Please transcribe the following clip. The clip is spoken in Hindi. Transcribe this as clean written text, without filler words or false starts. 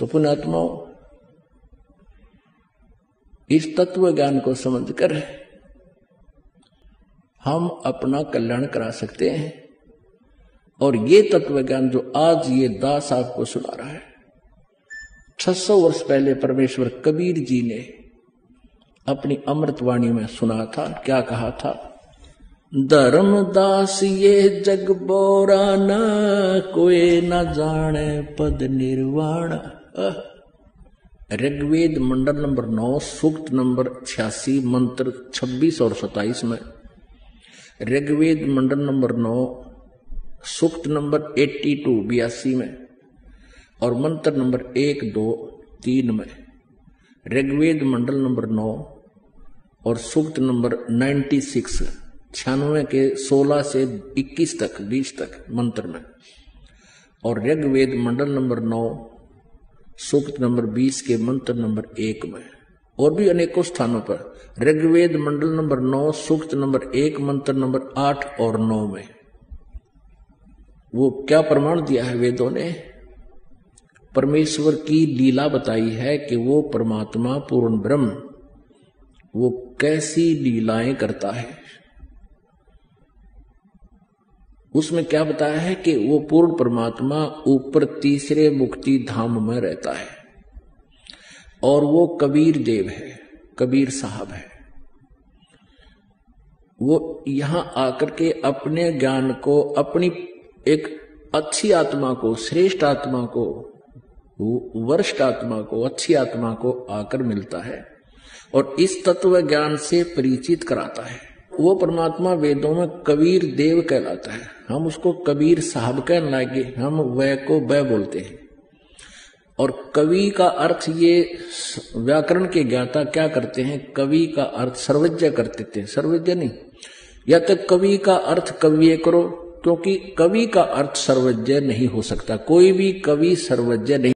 तो पुण्यात्माओं, इस तत्व ज्ञान को समझकर हम अपना कल्याण करा सकते हैं। और ये तत्व ज्ञान जो आज ये दास आपको सुना रहा है, 600 वर्ष पहले परमेश्वर कबीर जी ने अपनी अमृतवाणी में सुना था। क्या कहा था? धर्मदास ये जग बोरा न, कोई न जाने पद निर्वाण। ऋग्वेद मंडल नंबर 9 सूक्त नंबर 86 मंत्र 26 और 27 में, ऋग्वेद मंडल नंबर 9 सूक्त नंबर 82 में और मंत्र नंबर 1, 2, 3 में, ऋग्वेद मंडल नंबर 9 और सूक्त नंबर 96 के 16 से 21 तक 20 तक मंत्र में, और ऋग्वेद मंडल नंबर 9 सूक्त नंबर 20 के मंत्र नंबर 1 में, और भी अनेकों स्थानों पर ऋग्वेद मंडल नंबर 9 सूक्त नंबर 1 मंत्र नंबर 8 और 9 में। वो क्या प्रमाण दिया है वेदों ने? परमेश्वर की लीला बताई है कि वो परमात्मा पूर्ण ब्रह्म वो कैसी लीलाएं करता है। उसमें क्या बताया है कि वो पूर्ण परमात्मा ऊपर तीसरे मुक्ति धाम में रहता है, और वो कबीर देव है, कबीर साहब है। वो यहां आकर के अपने ज्ञान को, अपनी एक अच्छी आत्मा को, श्रेष्ठ आत्मा को, वरिष्ठ आत्मा को, अच्छी आत्मा को आकर मिलता है और इस तत्व ज्ञान से परिचित कराता है। वो परमात्मा वेदों में कबीर देव कहलाता है। हम उसको कबीर साहब कहने लगे, हम वह को वह बोलते हैं। और कवि का अर्थ, ये व्याकरण के ज्ञाता क्या करते हैं, कवि का अर्थ सर्वज्ञ करते थे, सर्वज्ञ नहीं। या तो कवि का अर्थ कव्य करो, क्योंकि कवि का अर्थ सर्वज्ञ नहीं हो सकता। कोई भी कवि सर्वज्ञ नहीं